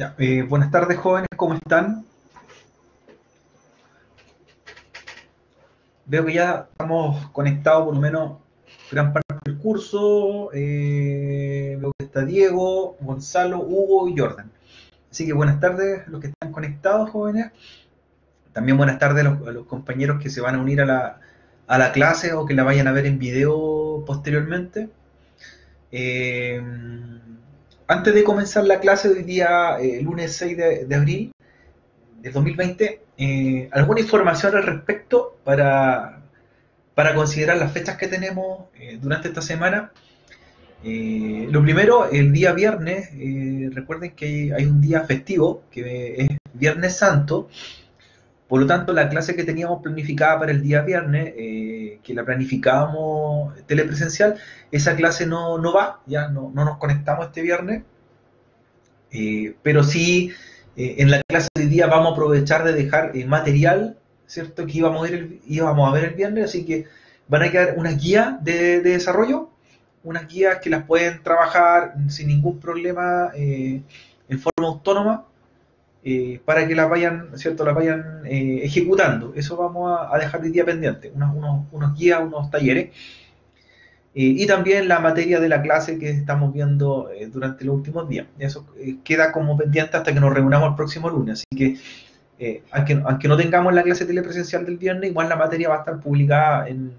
Ya, buenas tardes, jóvenes, ¿cómo están? Veo que ya estamos conectados por lo menos gran parte del curso. Veo que está Diego, Gonzalo, Hugo y Jordan. Así que buenas tardes a los que están conectados, jóvenes. También buenas tardes a los compañeros que se van a unir a la clase o que la vayan a ver en video posteriormente. Eh, Antes de comenzar la clase de hoy día, lunes 6 de abril, del 2020, alguna información al respecto para considerar las fechas que tenemos durante esta semana. Lo primero, el día viernes, recuerden que hay un día festivo, que es Viernes Santo. Por lo tanto, la clase que teníamos planificada para el día viernes, que la planificábamos telepresencial, esa clase no va, ya no nos conectamos este viernes. Pero sí, en la clase de hoy día vamos a aprovechar de dejar material, ¿cierto? Que íbamos a ver el viernes, así que van a quedar unas guías de desarrollo, unas guías que las pueden trabajar sin ningún problema, en forma autónoma, para que las vayan, ¿cierto? Las vayan ejecutando. Eso vamos a dejar hoy día pendiente, unos guías, unos talleres. Y también la materia de la clase que estamos viendo durante los últimos días. Eso queda como pendiente hasta que nos reunamos el próximo lunes. Así que, aunque no tengamos la clase telepresencial del viernes, igual la materia va a estar publicada en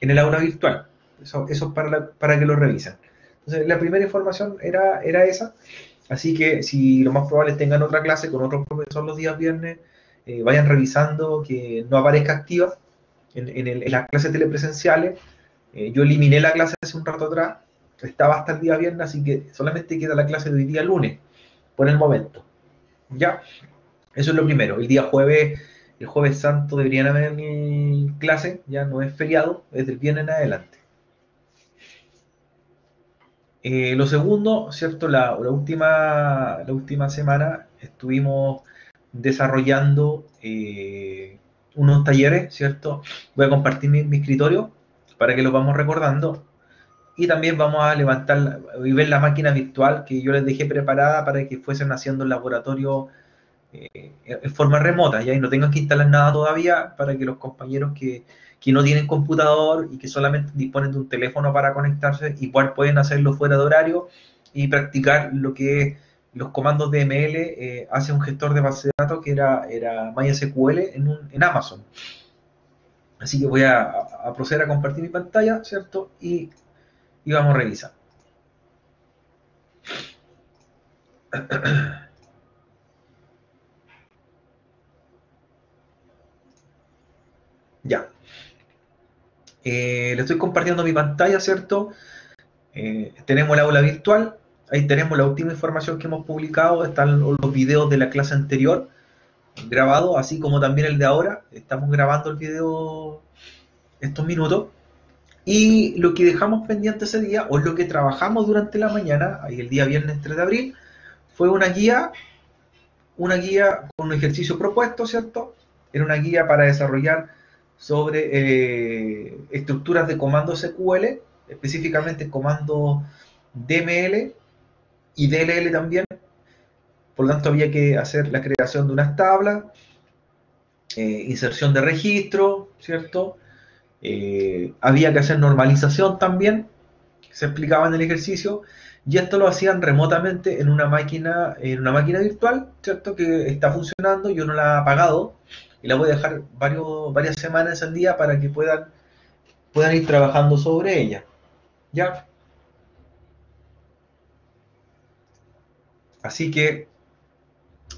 el aula virtual. Eso para que lo revisen. Entonces, la primera información era esa. Así que si lo más probable es tengan otra clase con otro profesor los días viernes, vayan revisando que no aparezca activa en las clases telepresenciales. Yo eliminé la clase hace un rato atrás, estaba hasta el día viernes, así que solamente queda la clase de hoy día lunes, por el momento. ¿Ya? Eso es lo primero. El jueves santo deberían haber clase, ya no es feriado, es del viernes en adelante. Lo segundo, ¿cierto? La última semana estuvimos desarrollando unos talleres, ¿cierto? Voy a compartir mi escritorio para que lo vamos recordando. Y también vamos a levantar y ver la máquina virtual que yo les dejé preparada para que fuesen haciendo el laboratorio en forma remota, ¿ya? Y no tengan que instalar nada todavía para que los compañeros que no tienen computador y que solamente disponen de un teléfono para conectarse, igual pueden hacerlo fuera de horario y practicar lo que es los comandos de ML hacia un gestor de base de datos que era MySQL en Amazon. Así que voy a proceder a compartir mi pantalla, ¿cierto? Y vamos a revisar. Ya. Le estoy compartiendo mi pantalla, ¿cierto? Tenemos el aula virtual, ahí tenemos la última información que hemos publicado, están los videos de la clase anterior grabados, así como también el de ahora. Estamos grabando el video estos minutos. Y lo que dejamos pendiente ese día, o lo que trabajamos durante la mañana, ahí el día viernes 3 de abril, fue una guía con un ejercicio propuesto, ¿cierto? Era una guía para desarrollar sobre estructuras de comandos SQL, específicamente comandos DML y DLL también. Por lo tanto, había que hacer la creación de unas tablas, inserción de registro, ¿cierto? Había que hacer normalización también, que se explicaba en el ejercicio, y esto lo hacían remotamente en una máquina virtual, ¿cierto? Que está funcionando, yo no la he apagado, y la voy a dejar varias semanas al día para que puedan ir trabajando sobre ella. ¿Ya? Así que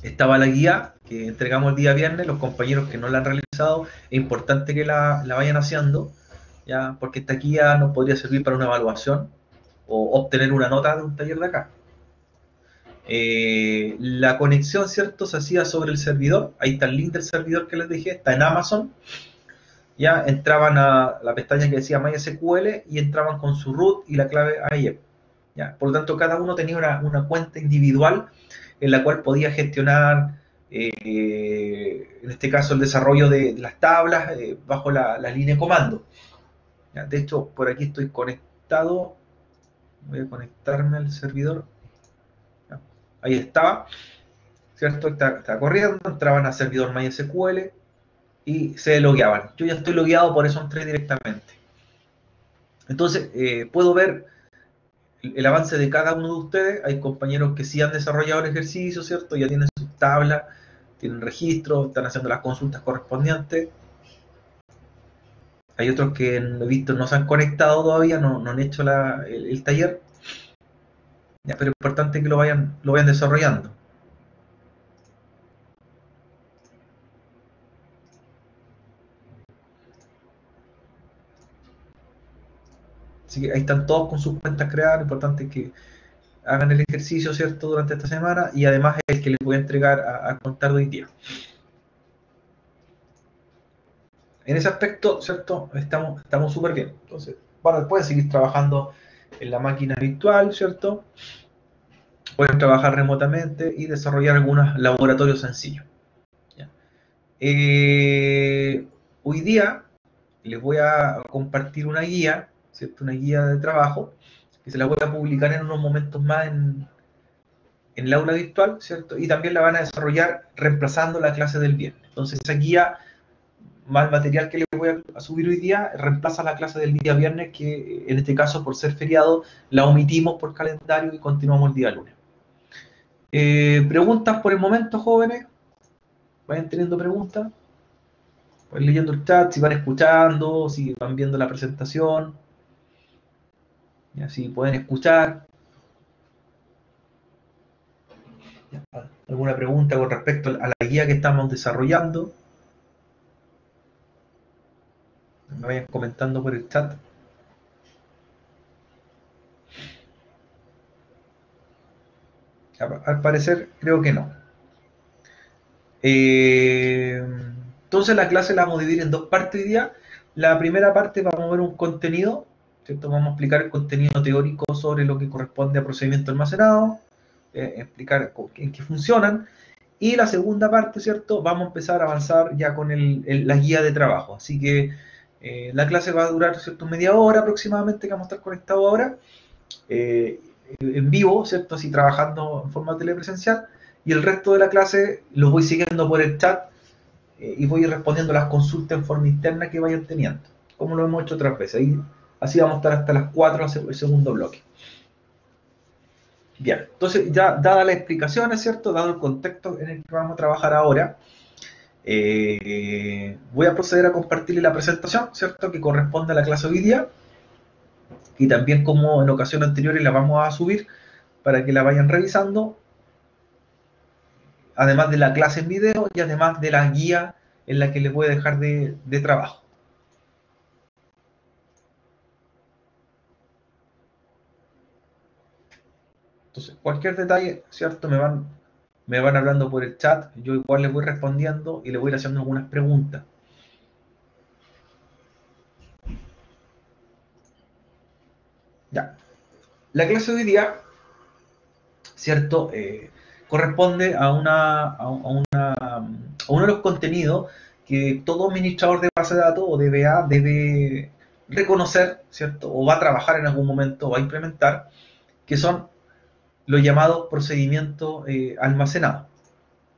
estaba la guía que entregamos el día viernes, los compañeros que no la han realizado, es importante que la vayan haciendo, ¿ya? Porque esta guía nos podría servir para una evaluación o obtener una nota de un taller de acá. La conexión, ¿cierto? Se hacía sobre el servidor, ahí está el link del servidor que les dejé, está en Amazon, ya entraban a la pestaña que decía MySQL y entraban con su root y la clave AIEP. ¿Ya? Por lo tanto, cada uno tenía una cuenta individual en la cual podía gestionar, en este caso, el desarrollo de las tablas bajo la línea de comando. ¿Ya? De hecho, por aquí estoy conectado, voy a conectarme al servidor. ¿Ya? Ahí estaba. ¿cierto? Está corriendo, entraban a servidor MySQL y se logueaban. Yo ya estoy logueado, por eso entré directamente. Entonces, puedo ver el avance de cada uno de ustedes. Hay compañeros que sí han desarrollado el ejercicio, ¿cierto? Ya tienen sus tablas, tienen registro, están haciendo las consultas correspondientes. Hay otros que he visto no se han conectado todavía, no han hecho el taller. Ya, pero es importante que lo vayan desarrollando. Así que ahí están todos con sus cuentas creadas. Lo importante es que hagan el ejercicio, ¿cierto?, durante esta semana, y además es el que les voy a entregar a contar de hoy día. En ese aspecto, ¿cierto?, estamos súper bien. Entonces, bueno, pueden seguir trabajando en la máquina virtual, ¿cierto? Pueden trabajar remotamente y desarrollar algunos laboratorios sencillos. ¿Ya? Hoy día les voy a compartir una guía, ¿cierto?, una guía de trabajo, que se la voy a publicar en unos momentos más en el aula virtual, ¿cierto? Y también la van a desarrollar reemplazando la clase del viernes. Entonces, esa guía, más material que les voy a subir hoy día, reemplaza la clase del día viernes, que en este caso, por ser feriado, la omitimos por calendario y continuamos el día lunes. ¿Preguntas por el momento, jóvenes? ¿Vayan teniendo preguntas? Van leyendo el chat, si van escuchando, si van viendo la presentación, ya, si pueden escuchar. Ya, ¿alguna pregunta con respecto a la guía que estamos desarrollando? Me vayan comentando por el chat. Al parecer, creo que no. Entonces la clase la vamos a dividir en dos partes hoy día. La primera parte vamos a ver un contenido, ¿cierto? Vamos a explicar el contenido teórico sobre lo que corresponde a procedimiento almacenado, explicar en qué funcionan. Y la segunda parte, ¿cierto? Vamos a empezar a avanzar ya con la guía de trabajo. Así que la clase va a durar, ¿cierto?, media hora aproximadamente, que vamos a estar conectados ahora. En vivo, ¿cierto? Así trabajando en forma telepresencial, y el resto de la clase los voy siguiendo por el chat, y voy respondiendo las consultas en forma interna que vayan teniendo, como lo hemos hecho otras veces. Así vamos a estar hasta las 4, el segundo bloque. Bien, entonces ya dadas las explicaciones, ¿cierto?, dado el contexto en el que vamos a trabajar ahora, voy a proceder a compartirle la presentación, ¿cierto?, que corresponde a la clase hoy día, y también, como en ocasiones anteriores, la vamos a subir para que la vayan revisando, además de la clase en video y además de la guía en la que les voy a dejar de trabajo. Entonces, cualquier detalle, ¿cierto?, me van hablando por el chat, yo igual les voy respondiendo y les voy haciendo algunas preguntas. Ya. La clase de hoy día, ¿cierto?, corresponde a uno de los contenidos que todo administrador de base de datos o DBA debe reconocer, ¿cierto?, o va a trabajar en algún momento, o va a implementar, que son los llamados procedimientos almacenados.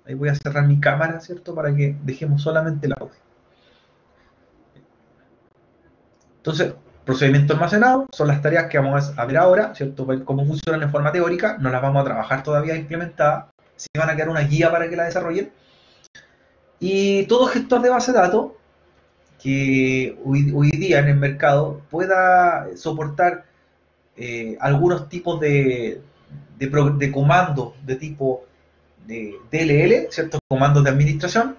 Ahí voy a cerrar mi cámara, ¿cierto?, para que dejemos solamente el audio. Entonces, procedimiento almacenado son las tareas que vamos a ver ahora, ¿cierto? Ver cómo funcionan en forma teórica, no las vamos a trabajar todavía implementadas, sí van a quedar una guía para que la desarrollen. Y todo gestor de base de datos que hoy día en el mercado pueda soportar algunos tipos de comandos de tipo de DLL, ¿cierto?, comandos de administración,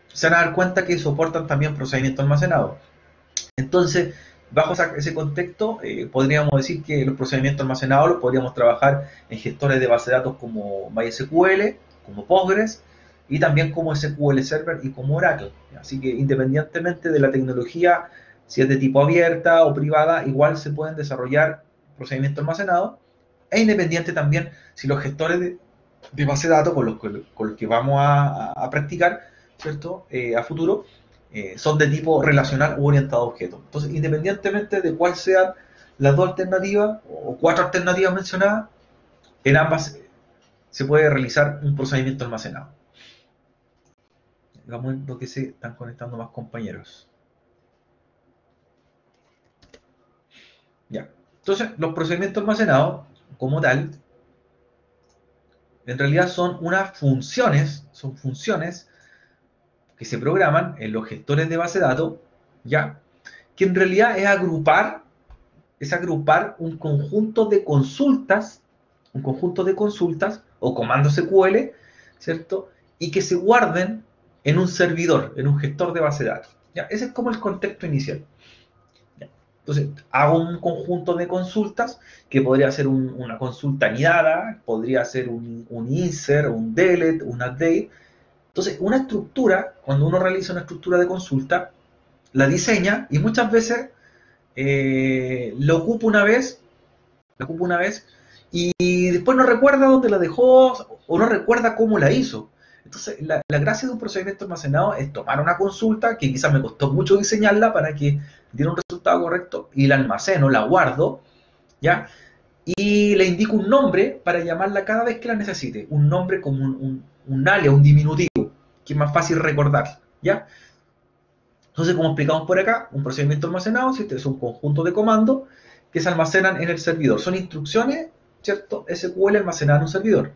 se van a dar cuenta que soportan también procedimientos almacenados. Entonces, bajo ese contexto, podríamos decir que los procedimientos almacenados los podríamos trabajar en gestores de base de datos como MySQL, como Postgres, y también como SQL Server y como Oracle. Así que, independientemente de la tecnología, si es de tipo abierta o privada, igual se pueden desarrollar procedimientos almacenados, e independiente también si los gestores de base de datos con los que vamos a practicar, ¿cierto?, a futuro, son de tipo relacional u orientado a objetos. Entonces, independientemente de cuál sean las dos alternativas o cuatro alternativas mencionadas, en ambas se puede realizar un procedimiento almacenado. Digamos lo que se están conectando más compañeros. Ya. Entonces, los procedimientos almacenados, como tal, en realidad son funciones que se programan en los gestores de base de datos, ¿ya? Que en realidad es agrupar un conjunto de consultas o comandos SQL, ¿cierto? Y que se guarden en un servidor, en un gestor de base de datos. ¿Ya? Ese es como el contexto inicial. ¿Ya? Entonces, hago un conjunto de consultas, que podría ser una consulta anidada, podría ser un insert, un delete, un update. Entonces, una estructura, cuando uno realiza una estructura de consulta, la diseña y muchas veces la ocupa una vez y después no recuerda dónde la dejó o no recuerda cómo la hizo. Entonces, la gracia de un procedimiento almacenado es tomar una consulta que quizás me costó mucho diseñarla para que diera un resultado correcto y la almaceno, la guardo, ¿ya? Y le indico un nombre para llamarla cada vez que la necesite. Un nombre como un alias, un diminutivo, que es más fácil recordar, ¿ya? Entonces, como explicamos por acá, un procedimiento almacenado es un conjunto de comandos que se almacenan en el servidor. Son instrucciones, ¿cierto? SQL almacenadas en un servidor.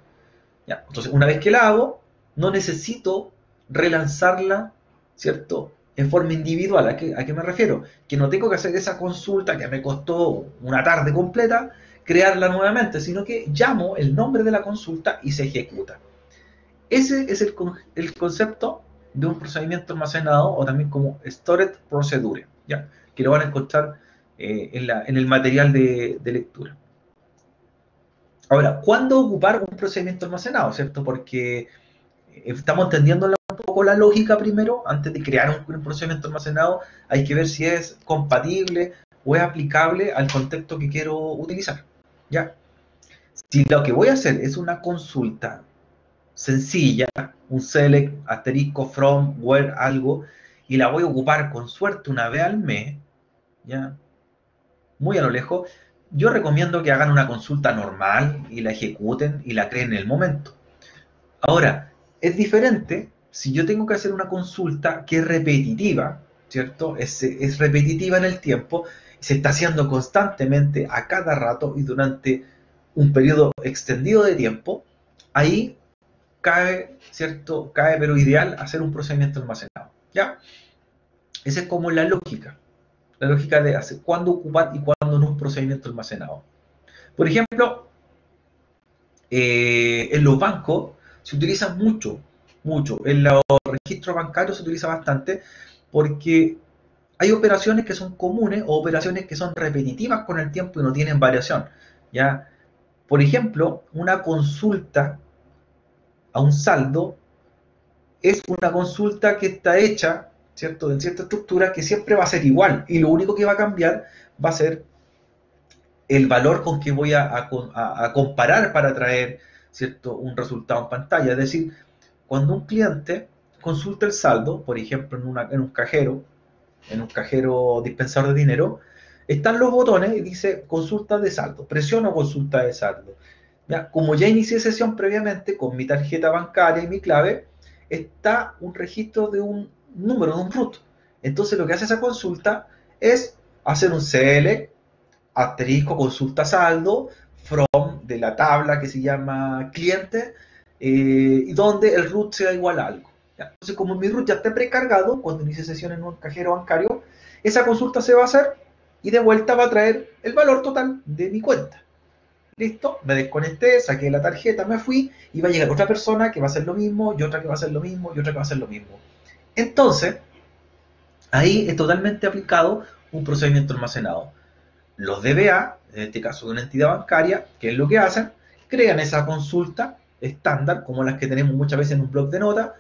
¿Ya? Entonces, una vez que la hago, no necesito relanzarla, ¿cierto? En forma individual. ¿A qué me refiero? Que no tengo que hacer esa consulta que me costó una tarde completa, crearla nuevamente, sino que llamo el nombre de la consulta y se ejecuta. Ese es el concepto de un procedimiento almacenado o también como Stored Procedure, ¿ya? Que lo van a encontrar en el material de lectura. Ahora, ¿cuándo ocupar un procedimiento almacenado? ¿Cierto? Porque estamos entendiendo un poco la lógica primero, antes de crear un procedimiento almacenado, hay que ver si es compatible o es aplicable al contexto que quiero utilizar, ¿ya? Si lo que voy a hacer es una consulta sencilla, un select, asterisco, from, where, algo, y la voy a ocupar con suerte una vez al mes, ¿ya? Muy a lo lejos, yo recomiendo que hagan una consulta normal y la ejecuten y la creen en el momento. Ahora, es diferente si yo tengo que hacer una consulta que es repetitiva, ¿cierto? Es repetitiva en el tiempo, se está haciendo constantemente a cada rato y durante un periodo extendido de tiempo, ahí cabe, ¿cierto? Cabe, pero ideal, hacer un procedimiento almacenado, ¿ya? Esa es como la lógica de hacer, cuándo ocupar y cuándo no un procedimiento almacenado. Por ejemplo, en los bancos se utiliza mucho. En los registros bancarios se utiliza bastante porque hay operaciones que son comunes o operaciones que son repetitivas con el tiempo y no tienen variación, ¿ya? Por ejemplo, una consulta a un saldo es una consulta que está hecha, ¿cierto?, en cierta estructura que siempre va a ser igual y lo único que va a cambiar va a ser el valor con que voy a comparar para traer, ¿cierto?, un resultado en pantalla. Es decir, cuando un cliente consulta el saldo, por ejemplo, en un cajero dispensador de dinero, están los botones y dice consulta de saldo, presiono consulta de saldo. ¿Ya? Como ya inicié sesión previamente con mi tarjeta bancaria y mi clave, está un registro de un número, de un root. Entonces lo que hace esa consulta es hacer un CL, asterisco, consulta saldo, from de la tabla que se llama cliente, y donde el root sea igual a algo. ¿Ya? Entonces, como mi root ya está precargado, cuando inicie sesión en un cajero bancario, esa consulta se va a hacer y de vuelta va a traer el valor total de mi cuenta. Listo, me desconecté, saqué la tarjeta, me fui y va a llegar otra persona que va a hacer lo mismo y otra que va a hacer lo mismo y otra que va a hacer lo mismo. Entonces, ahí es totalmente aplicado un procedimiento almacenado. Los DBA, en este caso de una entidad bancaria, ¿qué es lo que hacen? Crean esa consulta estándar, como las que tenemos muchas veces en un blog de notas,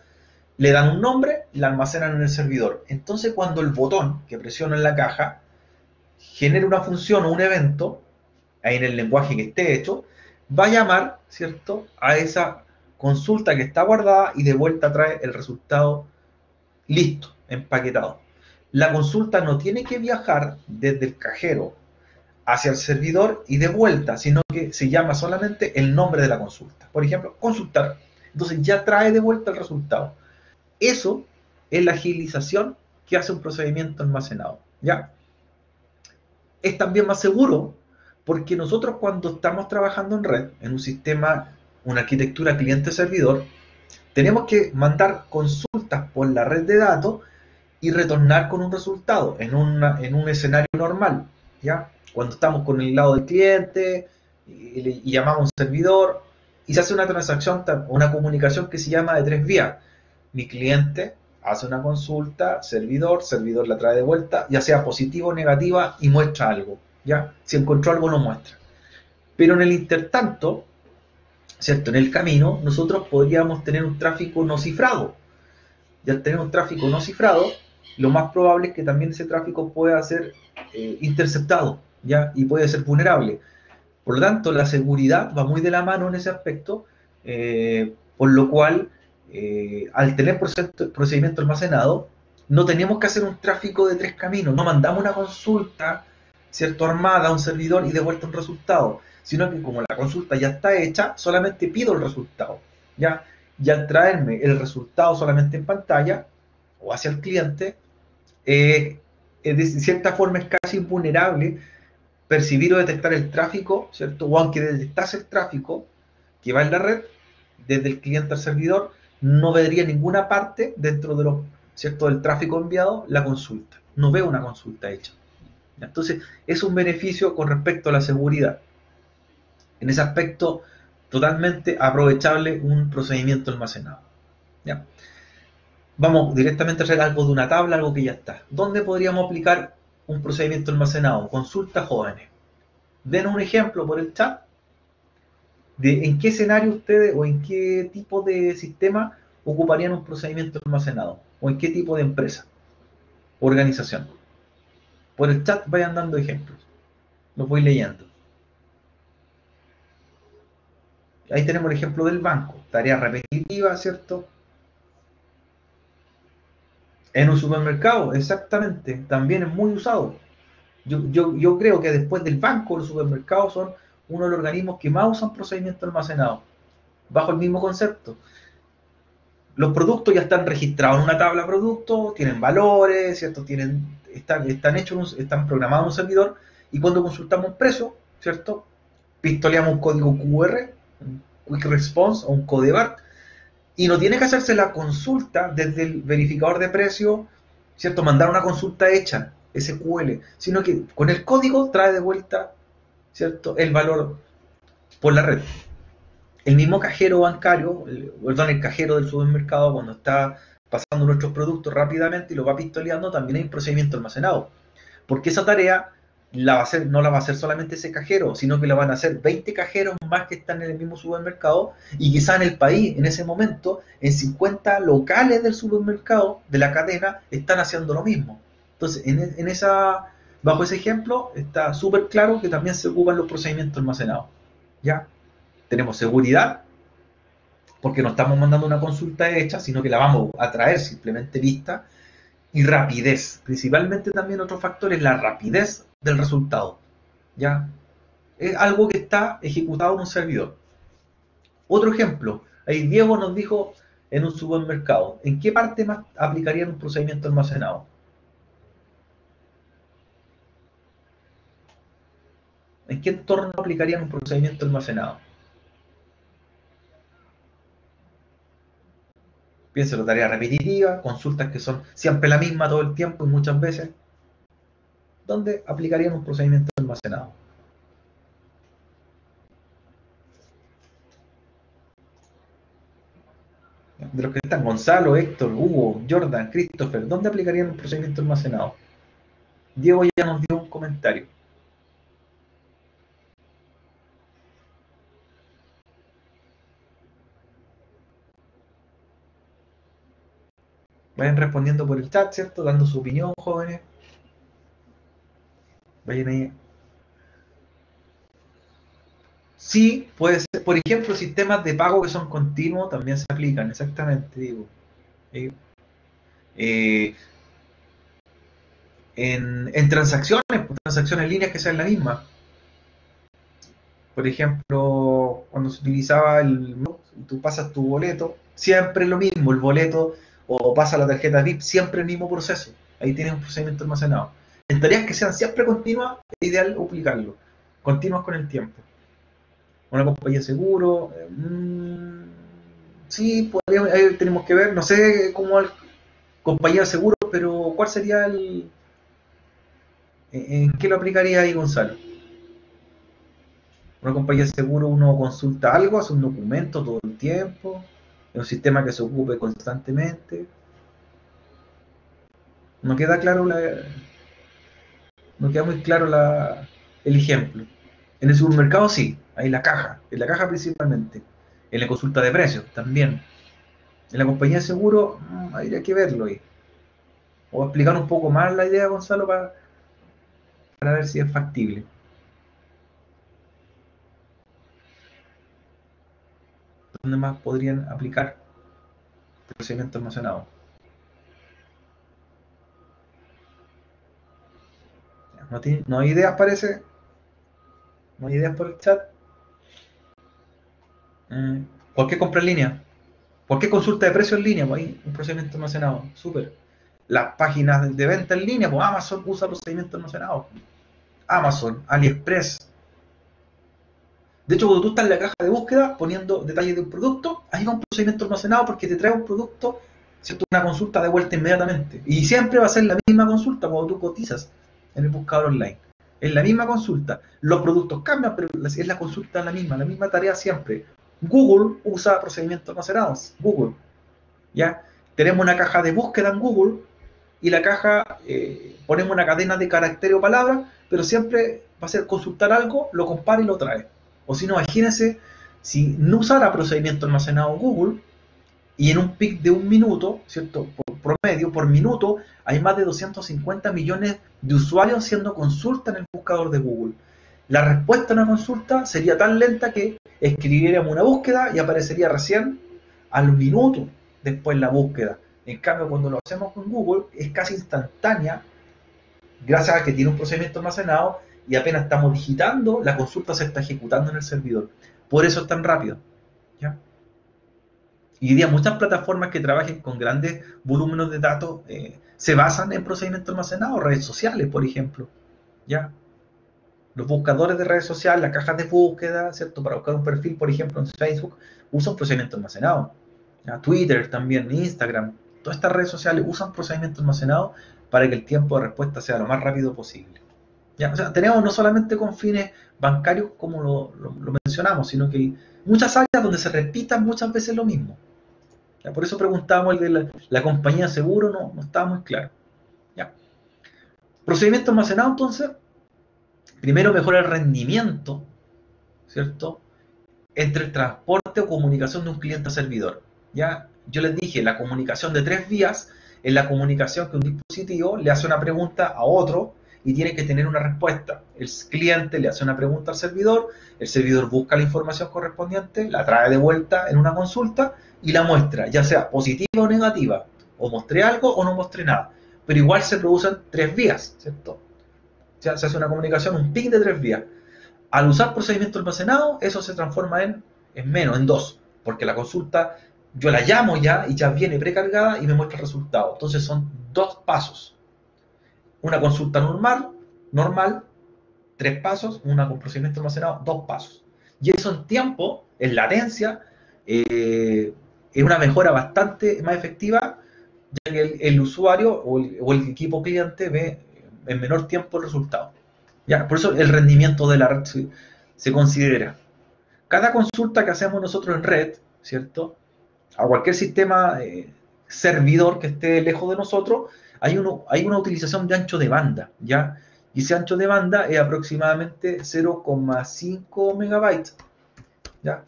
le dan un nombre y la almacenan en el servidor. Entonces, cuando el botón que presiono en la caja genera una función o un evento, ahí en el lenguaje que esté hecho, va a llamar, ¿cierto?, a esa consulta que está guardada y de vuelta trae el resultado listo, empaquetado. La consulta no tiene que viajar desde el cajero hacia el servidor y de vuelta, sino que se llama solamente el nombre de la consulta. Por ejemplo, consultar. Entonces ya trae de vuelta el resultado. Eso es la agilización que hace un procedimiento almacenado. ¿Ya? Es también más seguro porque nosotros cuando estamos trabajando en red, en un sistema, una arquitectura cliente-servidor, tenemos que mandar consultas por la red de datos y retornar con un resultado en un escenario normal, ¿ya? Cuando estamos con el lado del cliente y llamamos a un servidor y se hace una transacción, una comunicación que se llama de tres vías. Mi cliente hace una consulta, servidor la trae de vuelta, ya sea positiva o negativa y muestra algo, ¿ya? Si encontró algo lo muestra. Pero en el intertanto, ¿cierto? En el camino, nosotros podríamos tener un tráfico no cifrado. Y al tener un tráfico no cifrado, lo más probable es que también ese tráfico pueda ser interceptado, ¿ya? Y puede ser vulnerable. Por lo tanto, la seguridad va muy de la mano en ese aspecto, por lo cual, al tener procedimiento almacenado, no tenemos que hacer un tráfico de tres caminos, no mandamos una consulta, ¿cierto?, armada a un servidor y de vuelta un resultado, sino que como la consulta ya está hecha, solamente pido el resultado, ¿ya? Y al traerme el resultado solamente en pantalla o hacia el cliente, de cierta forma es casi invulnerable percibir o detectar el tráfico, ¿cierto? O aunque detectase el tráfico que va en la red, desde el cliente al servidor, no vería ninguna parte dentro de los, ¿cierto?, del tráfico enviado la consulta. No veo una consulta hecha. Entonces, es un beneficio con respecto a la seguridad. En ese aspecto, totalmente aprovechable un procedimiento almacenado. ¿Ya? Vamos directamente a hacer algo de una tabla, algo que ya está. ¿Dónde podríamos aplicar un procedimiento almacenado? Consulta jóvenes. Denos un ejemplo por el chat de en qué escenario ustedes o en qué tipo de sistema ocuparían un procedimiento almacenado o en qué tipo de empresa, organización. Por el chat vayan dando ejemplos. Los voy leyendo. Ahí tenemos el ejemplo del banco. Tarea repetitiva, ¿cierto? En un supermercado, exactamente. También es muy usado. Yo creo que después del banco, los supermercados son uno de los organismos que más usan procedimientos almacenados. Bajo el mismo concepto. Los productos ya están registrados en una tabla de productos, tienen valores, ¿cierto? Están hechos, están programados en un servidor, y cuando consultamos un precio, ¿cierto? Pistoleamos un código QR, un Quick Response o un Codebar, y no tiene que hacerse la consulta desde el verificador de precio, ¿cierto? Mandar una consulta hecha, SQL, sino que con el código trae de vuelta, ¿cierto?, el valor por la red. El mismo cajero bancario, el cajero del supermercado, cuando está pasando nuestros productos rápidamente y lo va pistoleando, también hay un procedimiento almacenado. Porque esa tarea no la va a hacer solamente ese cajero, sino que la van a hacer 20 cajeros más que están en el mismo supermercado, y quizá en el país, en ese momento, en 50 locales del supermercado, de la cadena, están haciendo lo mismo. Entonces, bajo ese ejemplo, está súper claro que también se ocupan los procedimientos almacenados. ¿Ya? Tenemos seguridad, porque no estamos mandando una consulta hecha, sino que la vamos a traer simplemente vista, y rapidez. Principalmente también otro factor es la rapidez del resultado. ¿Ya? Es algo que está ejecutado en un servidor. Otro ejemplo, ahí Diego nos dijo en un supermercado, ¿en qué parte más aplicarían un procedimiento almacenado? ¿En qué entorno aplicarían un procedimiento almacenado? Piénselo, tarea repetitiva, consultas que son siempre la misma todo el tiempo y muchas veces. ¿Dónde aplicarían un procedimiento almacenado? De los que están, Gonzalo, Héctor, Hugo, Jordan, Christopher, ¿dónde aplicarían un procedimiento almacenado? Diego ya nos dio un comentario. Vayan respondiendo por el chat, ¿cierto? Dando su opinión, jóvenes. Vayan ahí. Sí, puede ser. Por ejemplo, sistemas de pago que son continuos también se aplican, exactamente, digo. Eh, eh, en transacciones, pues, transacciones en línea que sean la misma. Por ejemplo, cuando se utilizaba tú pasas tu boleto, siempre lo mismo, el boleto o pasa la tarjeta VIP, siempre el mismo proceso. Ahí tienes un procedimiento almacenado. En tareas que sean siempre continuas, es ideal duplicarlo. Continuas con el tiempo. Una compañía de seguro, sí, ahí tenemos que ver, no sé cómo compañía de seguro, pero ¿cuál sería en qué lo aplicaría ahí, Gonzalo? Una compañía de seguro, uno consulta algo, hace un documento todo el tiempo, es un sistema que se ocupe constantemente. No queda claro no queda muy claro el ejemplo. En el supermercado sí, ahí en la caja principalmente. En la consulta de precios también. En la compañía de seguro habría que verlo ahí. O explicar un poco más la idea, Gonzalo, para ver si es factible. ¿Dónde más podrían aplicar el procedimiento almacenado? No hay ideas, parece. No hay ideas por el chat. ¿Por qué compra en línea? ¿Por qué consulta de precio en línea? Pues hay un procedimiento almacenado. Súper. Las páginas de venta en línea, pues Amazon usa procedimiento almacenado. Amazon, AliExpress. De hecho, cuando tú estás en la caja de búsqueda poniendo detalles de un producto, ahí va un procedimiento almacenado porque te trae un producto, ¿cierto? Una consulta de vuelta inmediatamente. Y siempre va a ser la misma consulta cuando tú cotizas en el buscador online. Es la misma consulta. Los productos cambian, pero es la consulta la misma tarea siempre. Google usa procedimientos almacenados. Google. ¿Ya? Tenemos una caja de búsqueda en Google y la caja, ponemos una cadena de caracteres o palabras, pero siempre va a ser consultar algo, lo compara y lo trae. O si no, imagínense, si no usara procedimiento almacenado Google, y en un pic de un minuto, ¿cierto? Por promedio, por minuto, hay más de 250 millones de usuarios haciendo consulta en el buscador de Google. La respuesta a una consulta sería tan lenta que escribiríamos una búsqueda y aparecería recién al minuto después la búsqueda. En cambio, cuando lo hacemos con Google, es casi instantánea, gracias a que tiene un procedimiento almacenado y apenas estamos digitando, la consulta se está ejecutando en el servidor. Por eso es tan rápido. ¿Ya? Y hoy día muchas plataformas que trabajen con grandes volúmenes de datos se basan en procedimientos almacenados, redes sociales, por ejemplo. ¿Ya? Los buscadores de redes sociales, las cajas de búsqueda, ¿cierto? Para buscar un perfil, por ejemplo, en Facebook, usan procedimiento almacenado. ¿Ya? Twitter también, Instagram, todas estas redes sociales usan procedimiento almacenado para que el tiempo de respuesta sea lo más rápido posible. ¿Ya? O sea, tenemos no solamente con fines bancarios como lo mencionamos, sino que hay muchas áreas donde se repitan muchas veces lo mismo. ¿Ya? Por eso preguntábamos el de la compañía de seguro, no estaba muy claro. ¿Ya? Procedimiento almacenado, entonces, primero mejora el rendimiento, ¿cierto? Entre el transporte o comunicación de un cliente a servidor. ¿Ya? Yo les dije, la comunicación de 3 vías es la comunicación que un dispositivo le hace una pregunta a otro y tiene que tener una respuesta. El cliente le hace una pregunta al servidor, el servidor busca la información correspondiente, la trae de vuelta en una consulta y la muestra, ya sea positiva o negativa. O mostré algo o no mostré nada. Pero igual se producen 3 vías, ¿cierto? O sea, se hace una comunicación, un ping de 3 vías. Al usar procedimiento almacenado, eso se transforma en menos, en 2, porque la consulta yo la llamo ya y ya viene precargada y me muestra el resultado. Entonces son 2 pasos. Una consulta normal, 3 pasos, una con procedimiento almacenado, 2 pasos. Y eso en tiempo, en latencia, es una mejora bastante más efectiva, ya que el usuario o el equipo cliente ve en menor tiempo el resultado. ¿Ya? Por eso el rendimiento de la red se considera. Cada consulta que hacemos nosotros en red, ¿cierto? A cualquier sistema servidor que esté lejos de nosotros, hay una utilización de ancho de banda, ¿ya? Y ese ancho de banda es aproximadamente 0,5 megabytes, ¿ya?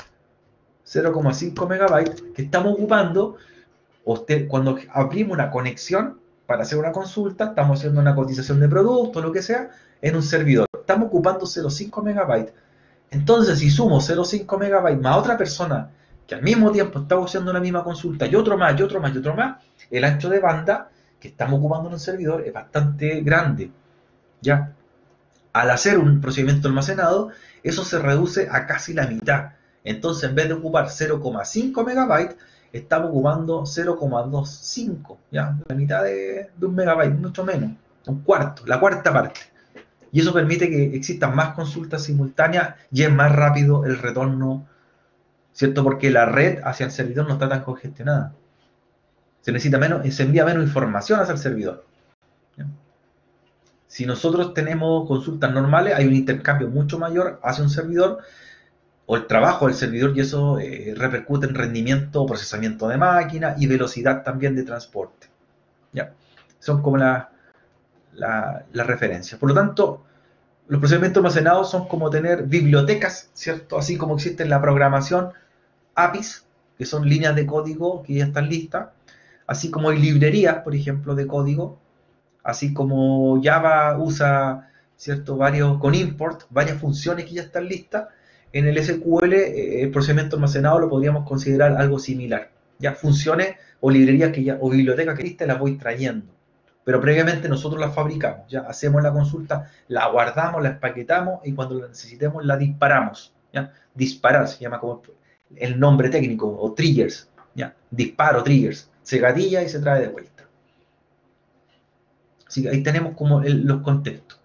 0,5 megabytes que estamos ocupando cuando abrimos una conexión para hacer una consulta, estamos haciendo una cotización de producto, lo que sea, en un servidor. Estamos ocupando 0,5 megabytes. Entonces, si sumo 0,5 megabytes más otra persona que al mismo tiempo está haciendo la misma consulta y otro más, y otro más, y otro más, el ancho de banda que estamos ocupando en el servidor es bastante grande. ¿Ya? Al hacer un procedimiento almacenado, Eso se reduce a casi la mitad. Entonces, en vez de ocupar 0,5 megabytes, estamos ocupando 0,25, ¿ya? La mitad de un megabyte, mucho menos, un cuarto, la cuarta parte. Y eso permite que existan más consultas simultáneas y es más rápido el retorno, ¿cierto? Porque la red hacia el servidor no está tan congestionada. Se necesita menos, se envía menos información hacia el servidor, ¿ya? Si nosotros tenemos consultas normales, hay un intercambio mucho mayor hacia un servidor o el trabajo del servidor y eso repercute en rendimiento, procesamiento de máquina y velocidad también de transporte, ¿ya? Son como la referencia. Por lo tanto, los procesamientos almacenados son como tener bibliotecas, ¿cierto? Así como existe en la programación APIs, que son líneas de código que ya están listas, así como hay librerías, por ejemplo, de código, así como Java usa, ¿cierto? Varios, con import, varias funciones que ya están listas. En el SQL, el procesamiento almacenado lo podríamos considerar algo similar. Ya funciones o librerías que ya, o bibliotecas que listas las voy trayendo. Pero previamente nosotros las fabricamos, ya hacemos la consulta, la guardamos, la empaquetamos y cuando la necesitemos la disparamos. ¿Ya? Disparar se llama como el nombre técnico, o triggers. ¿Ya? Disparo, triggers. Se gatilla y se trae de vuelta. Así que ahí tenemos como los contextos.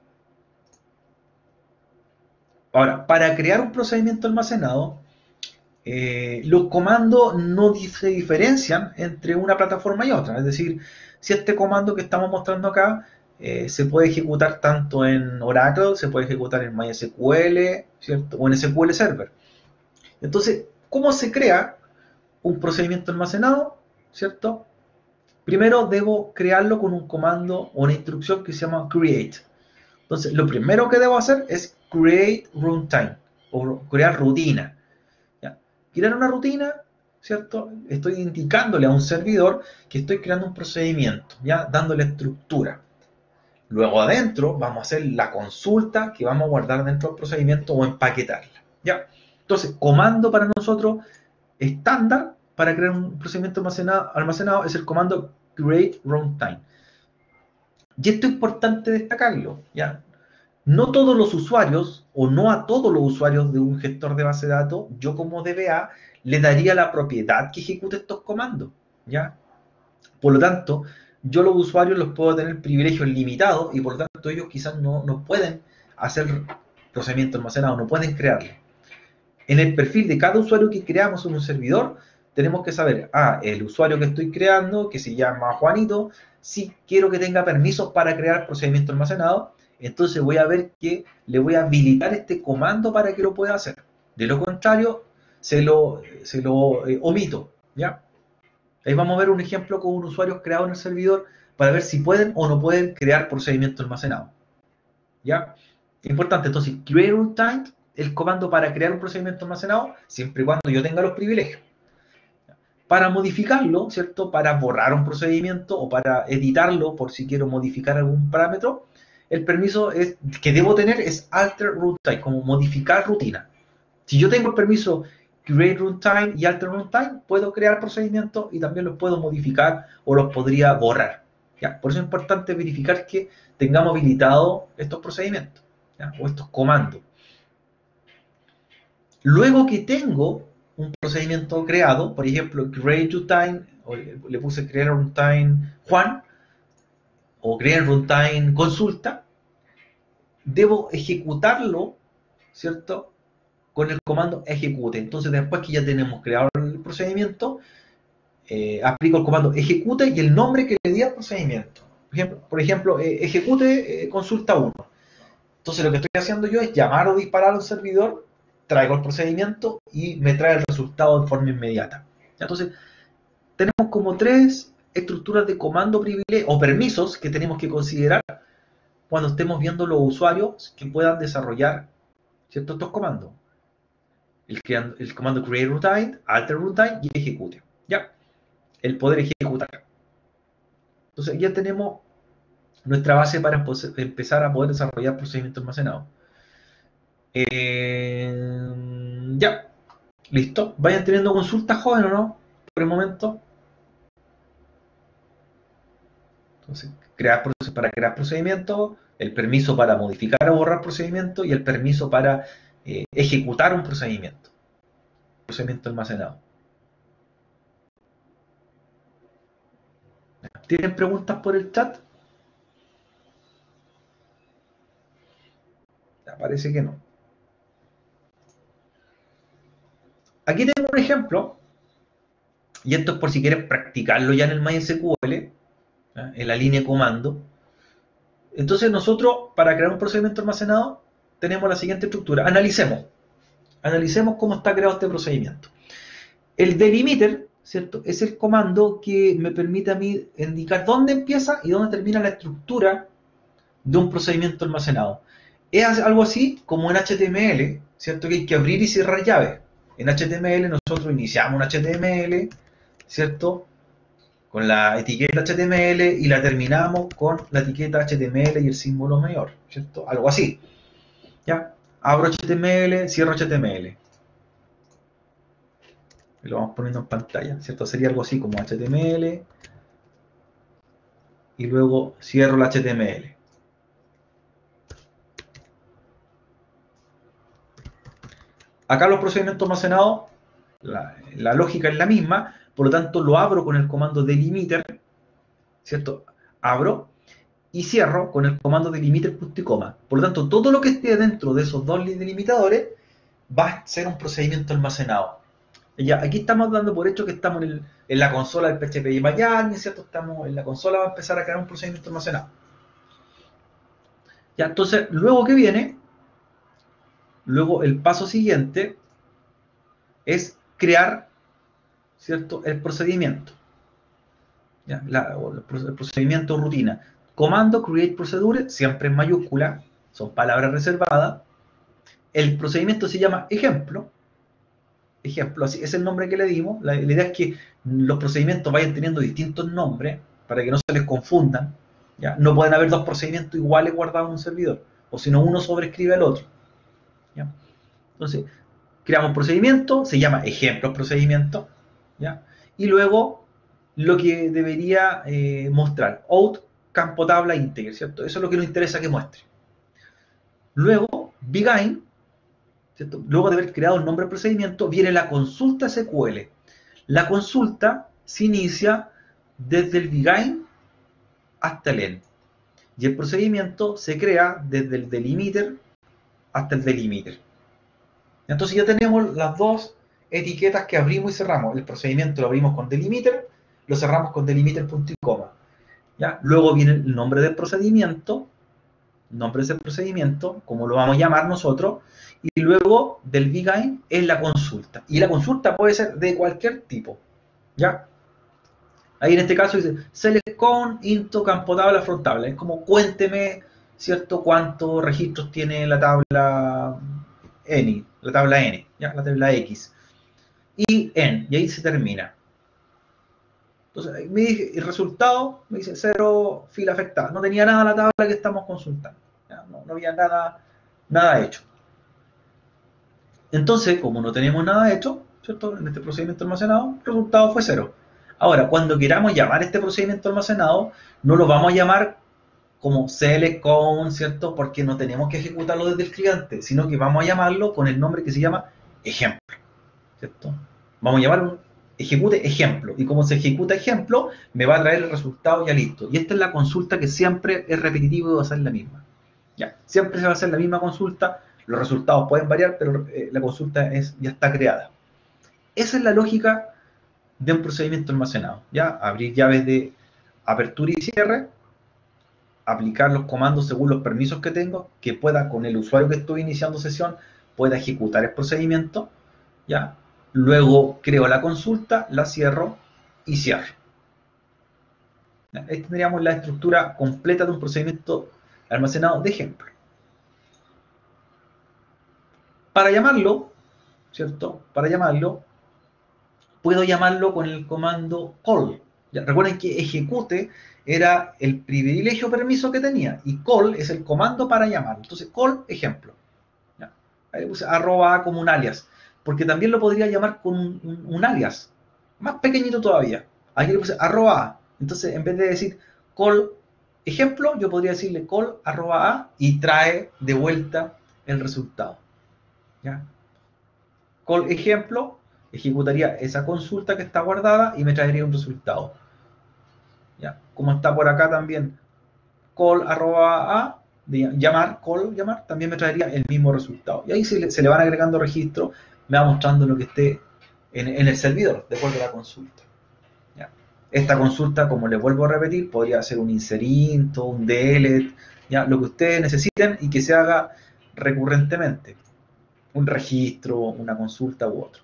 Ahora, para crear un procedimiento almacenado, los comandos no se diferencian entre una plataforma y otra. Es decir, si este comando que estamos mostrando acá se puede ejecutar tanto en Oracle, se puede ejecutar en MySQL, ¿cierto? O en SQL Server. Entonces, ¿cómo se crea un procedimiento almacenado? ¿Cierto? Primero debo crearlo con un comando o una instrucción que se llama create. Entonces, lo primero que debo hacer es create runtime o crear rutina. ¿Ya? Crear una rutina, ¿cierto? Estoy indicándole a un servidor que estoy creando un procedimiento, ¿ya? Dándole estructura. Luego adentro vamos a hacer la consulta que vamos a guardar dentro del procedimiento o empaquetarla, ¿ya? Entonces, comando para nosotros estándar para crear un procedimiento almacenado es el comando create runtime. Y esto es importante destacarlo, ¿ya? No todos los usuarios, o no a todos los usuarios de un gestor de base de datos, yo como DBA le daría la propiedad que ejecute estos comandos, ¿ya? Por lo tanto, yo los usuarios los puedo tener privilegios limitados y por lo tanto ellos quizás no pueden hacer procedimiento almacenado, no pueden crearlo. En el perfil de cada usuario que creamos en un servidor, tenemos que saber, el usuario que estoy creando, que se llama Juanito, si quiero que tenga permisos para crear procedimiento almacenado, entonces voy a ver que le voy a habilitar este comando para que lo pueda hacer. De lo contrario, se lo omito, ¿ya? Ahí vamos a ver un ejemplo con un usuario creado en el servidor para ver si pueden o no pueden crear procedimiento almacenado, ¿ya? Importante, entonces, create runtime, el comando para crear un procedimiento almacenado, siempre y cuando yo tenga los privilegios. Para modificarlo, ¿cierto? Para borrar un procedimiento o para editarlo por si quiero modificar algún parámetro, el permiso que debo tener es alter runtime, como modificar rutina. Si yo tengo el permiso create runtime y alter runtime, puedo crear procedimientos y también los puedo modificar o los podría borrar, ¿ya? Por eso es importante verificar que tengamos habilitados estos procedimientos, ¿ya? O estos comandos. Luego que tengo un procedimiento creado, por ejemplo, create runtime, o le puse create runtime Juan, o create runtime consulta, debo ejecutarlo, ¿cierto? Con el comando ejecute. Entonces, después que ya tenemos creado el procedimiento, aplico el comando ejecute y el nombre que le di al procedimiento. Por ejemplo, ejecute consulta 1. Entonces, lo que estoy haciendo yo es llamar o disparar a un servidor, traigo el procedimiento y me trae el resultado de forma inmediata. Entonces, tenemos como 3 estructuras de comando privilegio o permisos que tenemos que considerar cuando estemos viendo los usuarios que puedan desarrollar, ¿cierto?, estos comandos. El comando create runtime, alter runtime y ejecute. ¿Ya? El poder ejecutar. Entonces ya tenemos nuestra base para empezar a poder desarrollar procedimientos almacenados. Ya, listo. Vayan teniendo consultas, jóvenes, ¿o no? Por el momento. Entonces, para crear procedimientos, el permiso para modificar o borrar procedimientos y el permiso para ejecutar un procedimiento almacenado. ¿Tienen preguntas por el chat? Parece que no. Aquí tengo un ejemplo, y esto es por si quieres practicarlo ya en el MySQL, en la línea de comando. Entonces nosotros, para crear un procedimiento almacenado, tenemos la siguiente estructura. Analicemos cómo está creado este procedimiento. El delimiter, ¿cierto?, es el comando que me permite a mí indicar dónde empieza y dónde termina la estructura de un procedimiento almacenado. Es algo así como en HTML, ¿cierto?, que hay que abrir y cerrar llaves. En HTML nosotros iniciamos un HTML, ¿cierto?, con la etiqueta HTML y la terminamos con la etiqueta HTML y el símbolo mayor, ¿cierto? Algo así. ¿Ya? Abro HTML, cierro HTML. Y lo vamos poniendo en pantalla, ¿cierto? Sería algo así como HTML y luego cierro el HTML. Acá los procedimientos almacenados, la lógica es la misma, por lo tanto lo abro con el comando delimiter, ¿cierto? Abro y cierro con el comando delimiter punto y coma. Por lo tanto, todo lo que esté dentro de esos dos delimitadores va a ser un procedimiento almacenado. Ya, aquí estamos dando por hecho que estamos en la consola del PHP y Mayan, ¿cierto? Estamos en la consola, va a empezar a crear un procedimiento almacenado. Ya, entonces, luego que viene, luego el paso siguiente es crear, ¿cierto?, el procedimiento. ¿Ya? El procedimiento rutina. Comando create procedure, siempre en mayúscula, son palabras reservadas. El procedimiento se llama ejemplo. Ejemplo, así es el nombre que le dimos. La idea es que los procedimientos vayan teniendo distintos nombres para que no se les confundan. ¿Ya? No pueden haber dos procedimientos iguales guardados en un servidor, o si no, uno sobrescribe al otro. ¿Ya? Entonces, creamos un procedimiento, se llama ejemplo procedimiento, ¿ya? Y luego lo que debería mostrar, out, campo tabla, integer, ¿cierto? Eso es lo que nos interesa que muestre. Luego, begin, ¿cierto? Luego de haber creado el nombre del procedimiento, viene la consulta SQL. La consulta se inicia desde el begin hasta el end. Y el procedimiento se crea desde el delimiter hasta el delimiter. Entonces ya tenemos las dos etiquetas que abrimos y cerramos. El procedimiento lo abrimos con delimiter, lo cerramos con delimiter punto y coma. ¿Ya? Luego viene el nombre del procedimiento, como lo vamos a llamar nosotros, y luego del begin es la consulta. Y la consulta puede ser de cualquier tipo. ¿Ya? Ahí en este caso dice select con into campo tabla from tabla. Es como cuénteme, ¿cierto?, cuántos registros tiene la tabla N, ¿ya? La tabla X. Y en, y ahí se termina. Entonces, el resultado me dice 0 fila afectada. No tenía nada la tabla que estamos consultando. No había nada hecho. Entonces, como no tenemos nada hecho, ¿cierto?, en este procedimiento almacenado, el resultado fue 0. Ahora, cuando queramos llamar este procedimiento almacenado, no lo vamos a llamar como select con, ¿cierto?, porque no tenemos que ejecutarlo desde el cliente, sino que vamos a llamarlo con el nombre que se llama ejemplo, ¿cierto? Vamos a llamar ejecute ejemplo, y como se ejecuta ejemplo, me va a traer el resultado ya listo. Y esta es la consulta que siempre es repetitiva y va a ser la misma. Ya, siempre se va a hacer la misma consulta, los resultados pueden variar, pero la consulta ya está creada. Esa es la lógica de un procedimiento almacenado. Ya, abrir llaves de apertura y cierre, aplicar los comandos según los permisos que tengo, que pueda, con el usuario que estoy iniciando sesión, pueda ejecutar el procedimiento, ¿ya? Luego creo la consulta, la cierro y cierro. Ahí tendríamos la estructura completa de un procedimiento almacenado de ejemplo. Para llamarlo, ¿cierto? Para llamarlo, puedo llamarlo con el comando call. Ya, recuerden que ejecute era el privilegio permiso que tenía, y call es el comando para llamar. Entonces, call ejemplo. Ya. Ahí le puse @a como un alias, porque también lo podría llamar con un alias, más pequeñito todavía. Aquí le puse @a. Entonces, en vez de decir call ejemplo, yo podría decirle call @a y trae de vuelta el resultado. ¿ya? Call ejemplo, ejecutaría esa consulta que está guardada y me traería un resultado. ¿Ya? Como está por acá también, call arroba a, de llamar, call, llamar, también me traería el mismo resultado. Y ahí se le van agregando registros, me va mostrando lo que esté en el servidor, de acuerdo a la consulta. ¿Ya? Esta consulta, como les vuelvo a repetir, podría ser un inserinto, un delete, ¿ya? Lo que ustedes necesiten y que se haga recurrentemente. Un registro, una consulta u otro.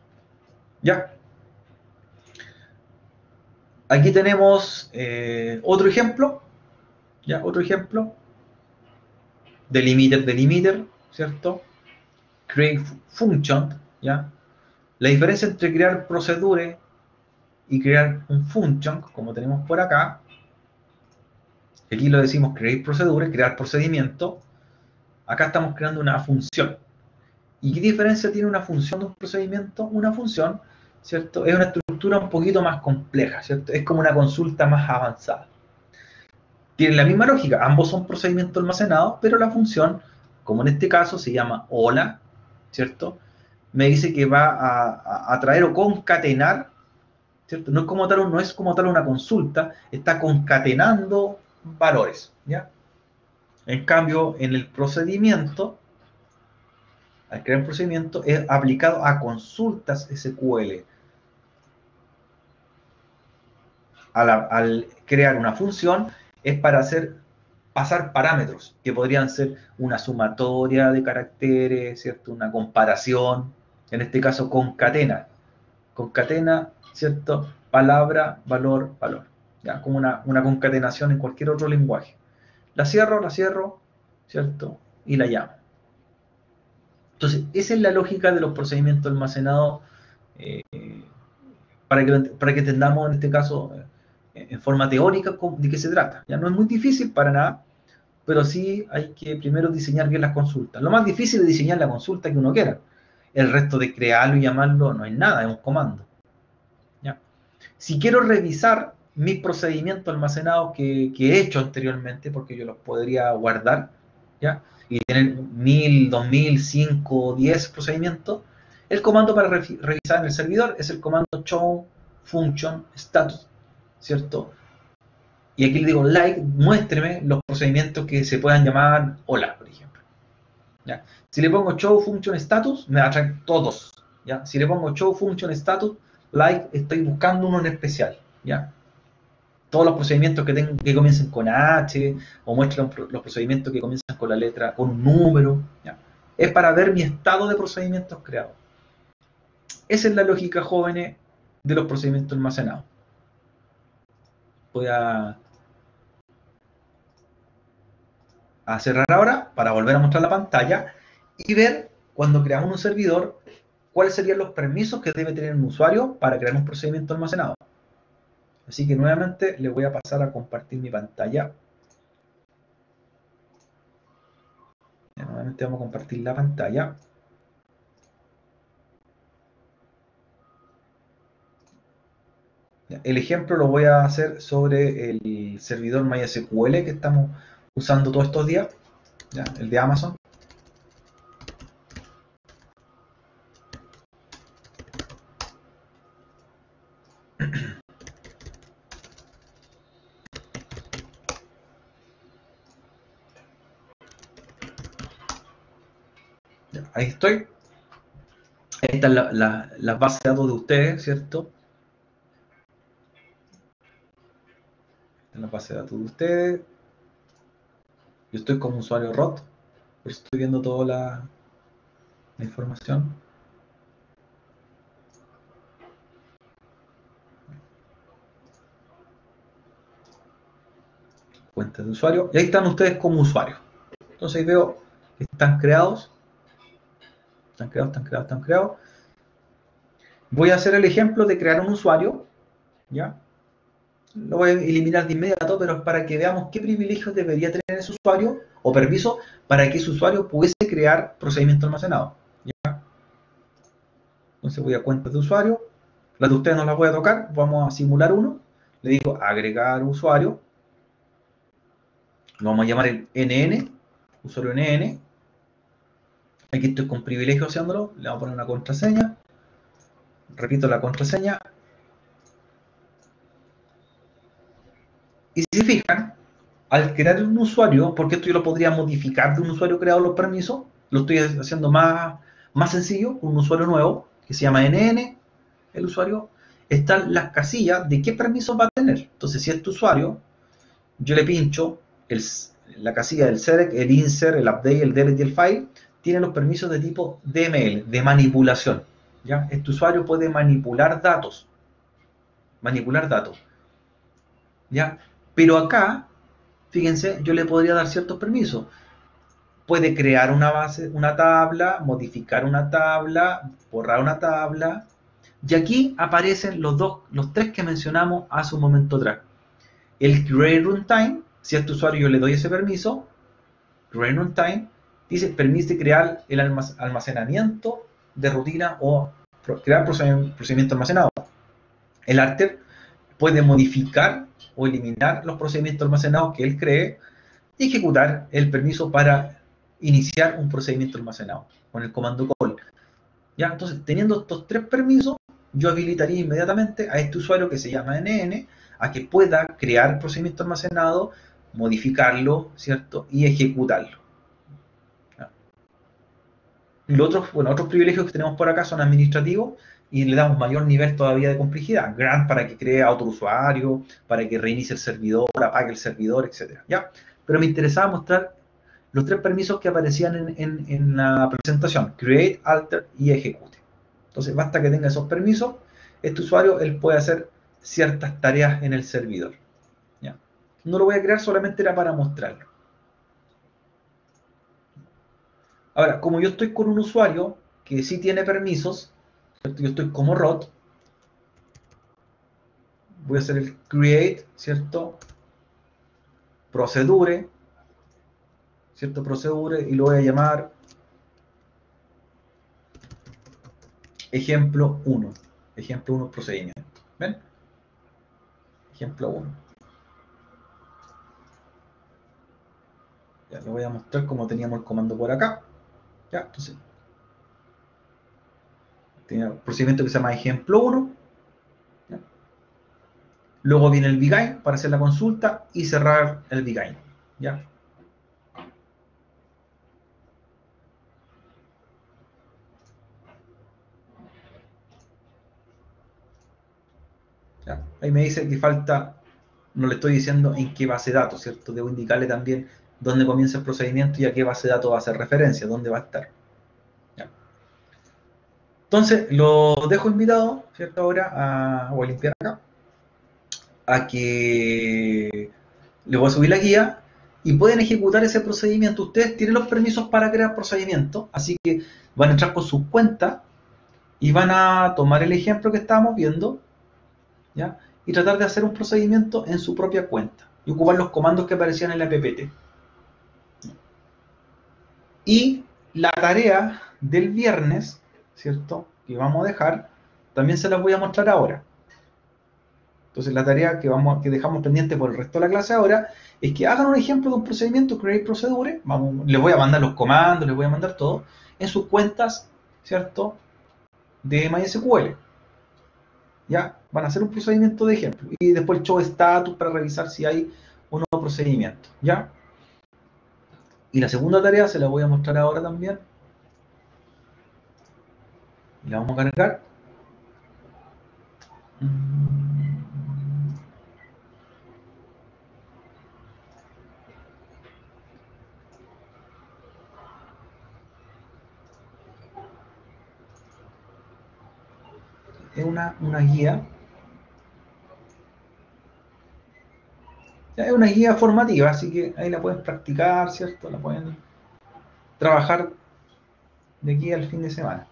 ¿Ya? Aquí tenemos otro ejemplo, ¿ya? Otro ejemplo. Delimiter, ¿cierto? Create function, ¿ya? La diferencia entre crear procedure y crear un function, como tenemos por acá, aquí lo decimos create procedure, crear procedimiento, acá estamos creando una función. ¿Y qué diferencia tiene una función de un procedimiento? Una función, ¿cierto? Es una estructura un poquito más compleja, ¿cierto? Es como una consulta más avanzada. Tienen la misma lógica, ambos son procedimientos almacenados, pero la función, como en este caso se llama hola, ¿cierto? Me dice que va a traer o concatenar, ¿cierto? No es como tal una consulta, está concatenando valores, ¿ya? En cambio, en el procedimiento, al crear un procedimiento, es aplicado a consultas SQL. Al crear una función, es para hacer pasar parámetros, que podrían ser una sumatoria de caracteres, ¿cierto? Una comparación, en este caso concatena, ¿cierto? Palabra, valor, valor, ¿ya? Como una concatenación en cualquier otro lenguaje. La cierro, ¿cierto? Y la llamo. Entonces, esa es la lógica de los procedimientos almacenados eh, para que entendamos en este caso en forma teórica de qué se trata. Ya no es muy difícil para nada, pero sí hay que primero diseñar bien las consultas. Lo más difícil es diseñar la consulta que uno quiera. El resto de crearlo y llamarlo no es nada, es un comando. ¿Ya? Si quiero revisar mis procedimientos almacenados que he hecho anteriormente, porque yo los podría guardar, ¿ya? Y tener 1000, 2000, 5, 10 procedimientos, el comando para revisar en el servidor es el comando show function status, ¿cierto? Y aquí le digo like, muéstreme los procedimientos que se puedan llamar hola, por ejemplo. ¿Ya? Si le pongo show function status, me va a traer todos. ¿Ya? Si le pongo show function status, like, estoy buscando uno en especial. ¿Ya? Todos los procedimientos que comiencen con H, o muestran los procedimientos que comienzan con la letra, con un número. ¿Ya? Es para ver mi estado de procedimientos creados. Esa es la lógica, jóvenes, de los procedimientos almacenados. Voy a cerrar ahora para volver a mostrar la pantalla y ver cuando creamos un servidor cuáles serían los permisos que debe tener un usuario para crear un procedimiento almacenado. Así que nuevamente le voy a pasar a compartir mi pantalla. Nuevamente vamos a compartir la pantalla. El ejemplo lo voy a hacer sobre el servidor MySQL que estamos usando todos estos días, ¿ya? El de Amazon. Ya, ahí estoy. Ahí están las bases de datos de ustedes, ¿cierto? En la base de datos de ustedes. Yo estoy como usuario ROT, por eso estoy viendo toda la información. Cuenta de usuario. Y ahí están ustedes como usuarios. Entonces ahí veo que están creados. Están creados. Voy a hacer el ejemplo de crear un usuario. ¿Ya? Lo voy a eliminar de inmediato, pero es para que veamos qué privilegios debería tener ese usuario o permiso para que ese usuario pudiese crear procedimiento almacenado. ¿Ya? Entonces voy a cuentas de usuario. Las de ustedes no las voy a tocar. Vamos a simular uno. Le digo agregar usuario. Lo vamos a llamar el NN, usuario NN. Aquí estoy con privilegio haciéndolo. Le voy a poner una contraseña. Repito la contraseña. Y si se fijan, al crear un usuario, porque esto yo lo podría modificar de un usuario creado los permisos, lo estoy haciendo más sencillo, un usuario nuevo, que se llama NN, el usuario, están las casillas de qué permisos va a tener. Entonces, si este usuario, yo le pincho la casilla del select, el insert, el update, el delete y el file, tiene los permisos de tipo DML, de manipulación. ¿Ya? Este usuario puede manipular datos. ¿Ya? Pero acá, fíjense, yo le podría dar ciertos permisos. Puede crear una base, una tabla, modificar una tabla, borrar una tabla. Y aquí aparecen los tres que mencionamos hace un momento atrás. El create runtime, si a este usuario yo le doy ese permiso, create runtime, dice permite crear el almacenamiento de rutina o crear procedimiento almacenado. El alter puede modificar o eliminar los procedimientos almacenados que él cree y ejecutar el permiso para iniciar un procedimiento almacenado con el comando call. ¿Ya? Entonces, teniendo estos tres permisos, yo habilitaría inmediatamente a este usuario que se llama NN a que pueda crear procedimiento almacenado, modificarlo, ¿cierto? Y ejecutarlo. ¿Ya? Y los otros privilegios que tenemos por acá son administrativos y le damos mayor nivel todavía de complejidad. Grant para que cree a otro usuario, para que reinicie el servidor, apague el servidor, etc. ¿Ya? Pero me interesaba mostrar los tres permisos que aparecían en la presentación: create, alter y ejecute. Entonces basta que tenga esos permisos, este usuario él puede hacer ciertas tareas en el servidor. ¿Ya? No lo voy a crear, solamente era para mostrarlo. Ahora, como yo estoy con un usuario que sí tiene permisos, ¿cierto? Yo estoy como root, voy a hacer el create, ¿cierto? Procedure, ¿cierto? Procedure, y lo voy a llamar ejemplo 1. Ejemplo 1 procedimiento. ¿Ven? Ejemplo 1. Ya, le voy a mostrar cómo teníamos el comando por acá. Ya, entonces, tiene un procedimiento que se llama ejemplo 1. ¿Ya? Luego viene el begin para hacer la consulta y cerrar el begin. ¿Ya? ¿Ya? Ahí me dice que falta, no le estoy diciendo en qué base de datos, ¿cierto? Debo indicarle también dónde comienza el procedimiento y a qué base de datos va a hacer referencia, dónde va a estar. ¿Ya? Entonces, lo dejo invitado, ¿cierto? Ahora, voy a limpiar acá, a que le voy a subir la guía y pueden ejecutar ese procedimiento. Ustedes tienen los permisos para crear procedimientos, así que van a entrar con sus cuentas y van a tomar el ejemplo que estábamos viendo, ¿ya? Y tratar de hacer un procedimiento en su propia cuenta y ocupar los comandos que aparecían en la PPT. Y la tarea del viernes, ¿cierto? Que vamos a dejar, también se las voy a mostrar ahora. Entonces la tarea que dejamos pendiente por el resto de la clase ahora es que hagan un ejemplo de un procedimiento, create procedure, les voy a mandar los comandos, les voy a mandar todo, en sus cuentas, ¿cierto? De MySQL. ¿Ya? Van a hacer un procedimiento de ejemplo. Y después el show status para revisar si hay un nuevo procedimiento. ¿Ya? Y la segunda tarea se la voy a mostrar ahora también. Y la vamos a cargar. Es una guía. Es una guía formativa, así que ahí la pueden practicar, ¿cierto? La pueden trabajar de aquí al fin de semana.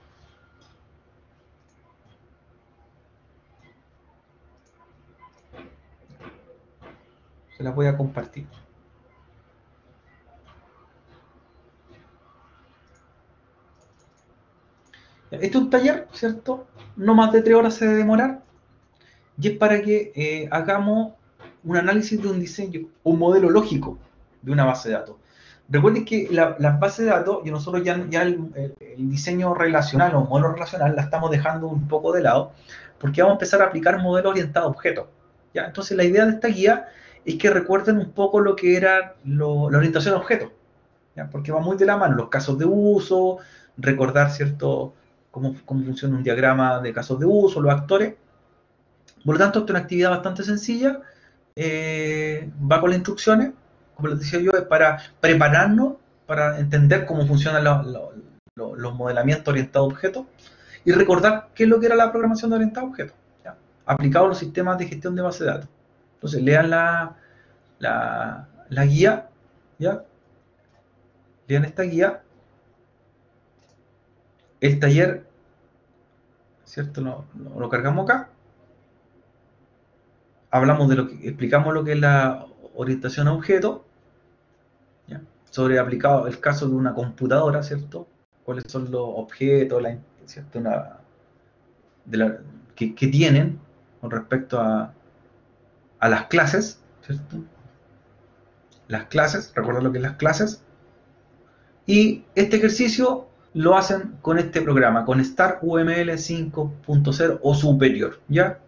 Se las voy a compartir. Este es un taller, ¿cierto? No más de 3 horas se debe demorar. Y es para que hagamos un análisis de un diseño, un modelo lógico de una base de datos. Recuerden que las bases de datos, y nosotros ya el diseño relacional o modelo relacional la estamos dejando un poco de lado, porque vamos a empezar a aplicar modelos orientados a objetos. ¿Ya? Entonces la idea de esta guía es que recuerden un poco lo que era la orientación a objetos, ¿ya? Porque va muy de la mano los casos de uso, recordar cierto cómo funciona un diagrama de casos de uso, los actores. Por lo tanto, esta es una actividad bastante sencilla, va con las instrucciones, como les decía yo, es para prepararnos, para entender cómo funcionan los modelamientos orientados a objetos y recordar qué es lo que era la programación de orientada a objetos, ¿ya? Aplicado a los sistemas de gestión de base de datos. Entonces, lean la guía, ¿ya? Lean esta guía. El taller, ¿cierto? Lo cargamos acá. Hablamos de explicamos lo que es la orientación a objetos, ¿ya? Sobre aplicado el caso de una computadora, ¿cierto? Cuáles son los objetos, ¿cierto? Que tienen con respecto a las clases, ¿cierto? Las clases, recuerda lo que es las clases. Y este ejercicio lo hacen con este programa, con StarUML 5.0 o superior, ¿ya?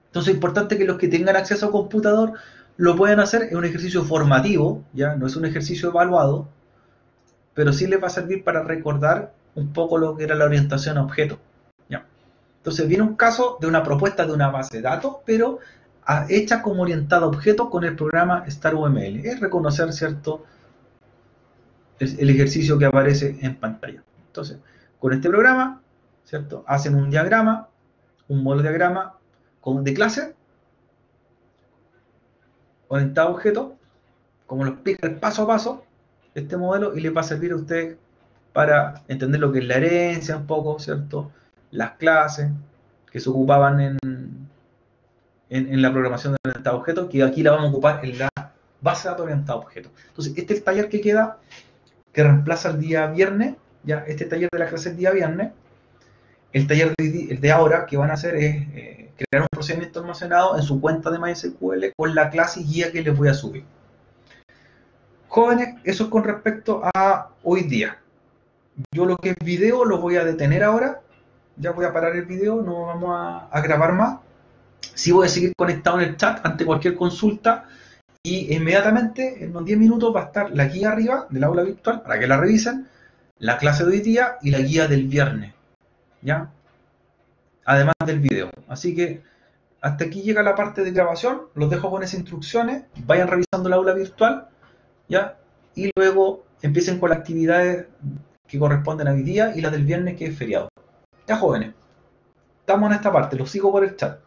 Entonces es importante que los que tengan acceso a computador lo puedan hacer. Es un ejercicio formativo, ¿ya? No es un ejercicio evaluado, pero sí les va a servir para recordar un poco lo que era la orientación a objetos, ¿ya? Entonces viene un caso de una propuesta de una base de datos, pero hecha como orientada a objetos con el programa StarUML. Es reconocer, ¿cierto?, el ejercicio que aparece en pantalla. Entonces, con este programa, ¿cierto?, hacen un diagrama, un modelo diagrama de clase orientado a objetos, como lo explica el paso a paso este modelo, y les va a servir a ustedes para entender lo que es la herencia un poco, ¿cierto? Las clases que se ocupaban en la programación de orientada a objetos, que aquí la vamos a ocupar en la base de datos orientada a objetos. Entonces, este es el taller que queda, que reemplaza el día viernes, ya este taller de la clase el día viernes. El taller de ahora que van a hacer es crear un procedimiento almacenado en su cuenta de MySQL con la clase y guía que les voy a subir. Jóvenes, eso es con respecto a hoy día. Yo lo que es video lo voy a detener ahora. Ya voy a parar el video, no vamos a grabar más. Sí voy a seguir conectado en el chat ante cualquier consulta. Y inmediatamente, en unos 10 minutos, va a estar la guía arriba del aula virtual para que la revisen, la clase de hoy día y la guía del viernes, ¿ya? Además del video. Así que hasta aquí llega la parte de grabación. Los dejo con esas instrucciones. Vayan revisando el aula virtual, ¿ya? Y luego empiecen con las actividades que corresponden a hoy día y las del viernes, que es feriado. Ya, jóvenes, estamos en esta parte. Los sigo por el chat.